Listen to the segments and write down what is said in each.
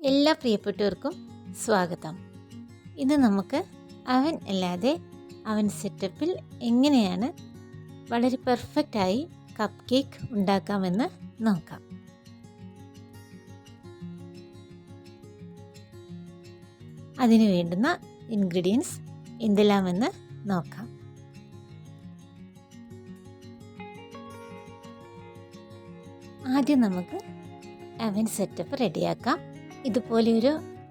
എല്ലാ പ്രിയപ്പെട്ടവർക്കും സ്വാഗതം. ഇന്ന് നമുക്ക് അവൻ അല്ലാതെ അവൻ സെറ്റപ്പിൽ എങ്ങനെയാണ് വളരെ പെർഫെക്റ്റായി കപ്പ് കേക്ക് ഉണ്ടാക്കാമെന്ന് നോക്കാം. അതിന് വേണ്ടുന്ന ഇൻഗ്രീഡിയൻസ് എന്തെല്ലാമെന്ന് നോക്കാം. ആദ്യം നമുക്ക് അവൻ സെറ്റപ്പ് റെഡിയാക്കാം. ഇതുപോലെയൊരു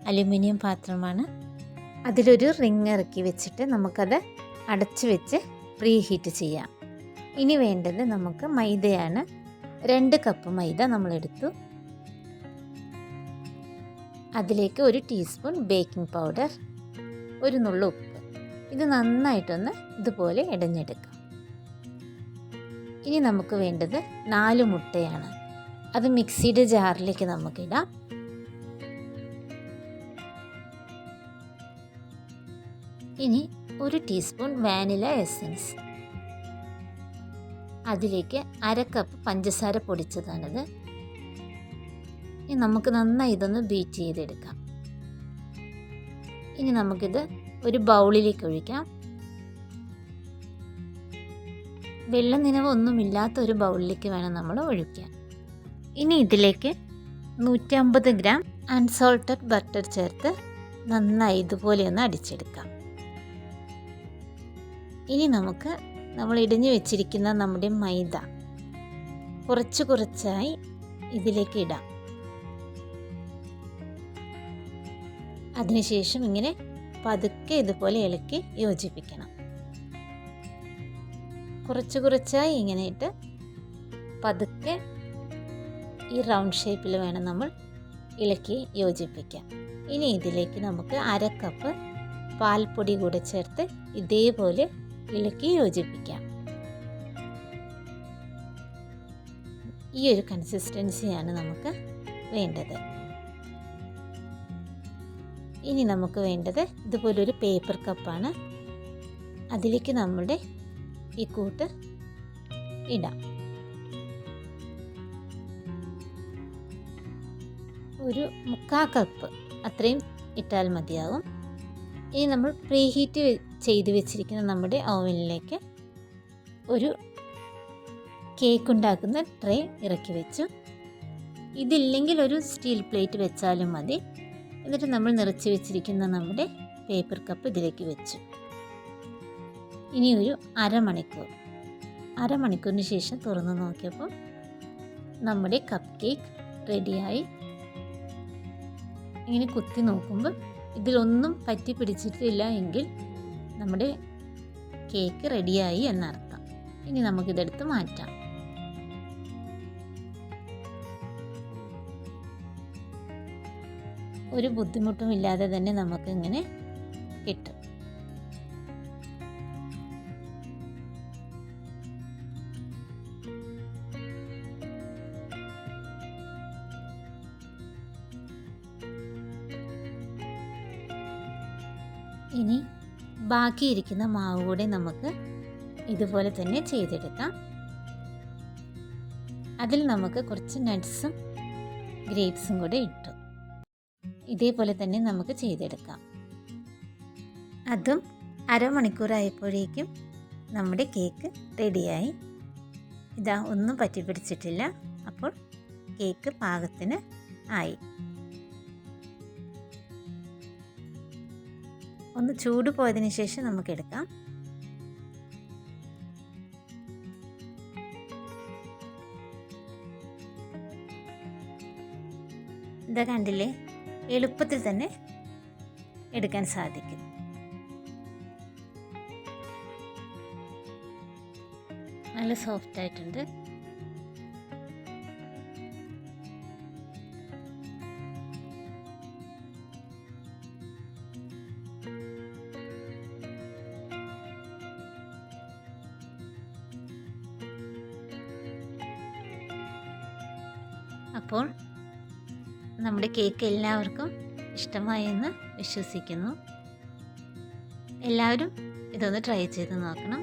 അലുമിനിയം പാത്രമാണ്. അതിലൊരു റിങ് ഇറക്കി വെച്ചിട്ട് നമുക്കത് അടച്ചു വെച്ച് പ്രീ ഹീറ്റ് ചെയ്യാം. ഇനി വേണ്ടത് നമുക്ക് മൈദയാണ്. 2 കപ്പ് മൈദ നമ്മളെടുത്തു. അതിലേക്ക് 1 ടീസ്പൂൺ ബേക്കിംഗ് പൗഡർ, 1 നുള്ളു ഉപ്പ്. ഇത് നന്നായിട്ടൊന്ന് ഇതുപോലെ ഇടഞ്ഞെടുക്കാം. ഇനി നമുക്ക് വേണ്ടത് 4 മുട്ടയാണ്. അത് മിക്സിയുടെ ജാറിലേക്ക് നമുക്കിടാം. ഇനി 1 ടീസ്പൂൺ വാനില എസൻസ്, അതിലേക്ക് 1/2 കപ്പ് പഞ്ചസാര പൊടിച്ചതാണിത്. ഇനി നമുക്ക് നന്നായി ഇതൊന്ന് ബീറ്റ് ചെയ്തെടുക്കാം. ഇനി നമുക്കിത് ഒരു ബൗളിലേക്ക് ഒഴിക്കാം. വെള്ള നനവൊന്നുമില്ലാത്ത ഒരു ബൗളിലേക്ക് വേണം നമ്മൾ ഒഴിക്കാൻ. ഇനി ഇതിലേക്ക് 150 ഗ്രാം അൺസോൾട്ടഡ് ബട്ടർ ചേർത്ത് നന്നായി ഇതുപോലെ ഒന്ന് അടിച്ചെടുക്കാം. ഇനി നമ്മൾ ഇടിഞ്ഞു വെച്ചിരിക്കുന്ന നമ്മുടെ മൈദ കുറച്ച് കുറച്ചായി ഇതിലേക്ക് ഇടാം. അതിനുശേഷം ഇങ്ങനെ പതുക്കെ ഇതുപോലെ ഇളക്കി യോജിപ്പിക്കണം. കുറച്ച് കുറച്ചായി ഇങ്ങനെ ഇട്ട് പതുക്കെ ഈ റൗണ്ട് ഷേപ്പിൽ വേണം നമ്മൾ ഇളക്കി യോജിപ്പിക്കാൻ. ഇനി ഇതിലേക്ക് നമുക്ക് 1/2 കപ്പ് പാൽപ്പൊടി കൂടെ ചേർത്ത് ഇതേപോലെ ഇളക്കി യോജിപ്പിക്കാം. ഈ ഒരു കൺസിസ്റ്റൻസിയാണ് നമുക്ക് വേണ്ടത്. ഇനി നമുക്ക് വേണ്ടത് ഇതുപോലൊരു പേപ്പർ കപ്പാണ്. അതിലേക്ക് നമ്മുടെ ഈ കൂട്ട് ഇടാം. ഒരു 1/4 കപ്പ് അത്രയും ഇട്ടാൽ മതിയാവും. ഇനി നമ്മൾ പ്രീ ഹീറ്റ് ചെയ്ത് വെച്ചിരിക്കുന്ന നമ്മുടെ ഓവനിലേക്ക് ഒരു കേക്ക് ഉണ്ടാക്കുന്ന ട്രേ ഇറക്കി വെച്ചു. ഇതില്ലെങ്കിൽ ഒരു സ്റ്റീൽ പ്ലേറ്റ് വെച്ചാലും മതി. എന്നിട്ട് നമ്മൾ നിറച്ച് വെച്ചിരിക്കുന്ന നമ്മുടെ പേപ്പർ കപ്പ് ഇതിലേക്ക് വെച്ചു. ഇനി ഒരു അരമണിക്കൂറിന് ശേഷം തുറന്ന് നോക്കിയപ്പോൾ നമ്മുടെ കപ്പ് കേക്ക് റെഡിയായി. ഇങ്ങനെ കുത്തി നോക്കുമ്പോൾ ഇതിലൊന്നും പറ്റി പിടിച്ചിട്ടില്ല എങ്കിൽ നമ്മുടെ കേക്ക് റെഡിയായി എന്നർത്ഥം. ഇനി നമുക്കിതെടുത്ത് മാറ്റാം. ഒരു ബുദ്ധിമുട്ടും ഇല്ലാതെ തന്നെ നമുക്ക് ഇങ്ങനെ കിട്ടും. ഇനി ബാക്കിയിരിക്കുന്ന മാവ് കൂടെ നമുക്ക് ഇതുപോലെ തന്നെ ചെയ്തെടുക്കാം. അതിൽ നമുക്ക് കുറച്ച് നട്ട്സും ഗ്രേപ്സും കൂടെ ഇട്ടു. ഇതേപോലെ തന്നെ നമുക്ക് ചെയ്തെടുക്കാം. അതും അരമണിക്കൂറായപ്പോഴേക്കും നമ്മുടെ കേക്ക് റെഡിയായി. ഇതാ ഒന്നും പറ്റി പിടിച്ചിട്ടില്ല. അപ്പോൾ കേക്ക് പാകത്തിന് ആയി. ഒന്ന് ചൂട് പോയതിന് ശേഷം നമുക്ക് എടുക്കാം. ഇതാ കണ്ടില്ലേ, എളുപ്പത്തിൽ തന്നെ എടുക്കാൻ സാധിക്കും. നല്ല സോഫ്റ്റ് ആയിട്ടുണ്ട്. അപ്പോൾ നമ്മുടെ കേക്ക് എല്ലാവർക്കും ഇഷ്ടമായെന്ന് വിശ്വസിക്കുന്നു. എല്ലാവരും ഇതൊന്ന് ട്രൈ ചെയ്ത് നോക്കണം.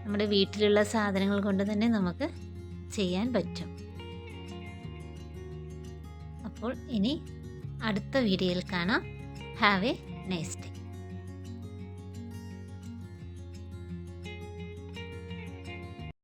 നമ്മുടെ വീട്ടിലുള്ള സാധനങ്ങൾ കൊണ്ട് തന്നെ നമുക്ക് ചെയ്യാൻ പറ്റും. അപ്പോൾ അപ്പോൾ ഇനി അടുത്ത വീഡിയോയിൽ കാണാം. Have A nice day.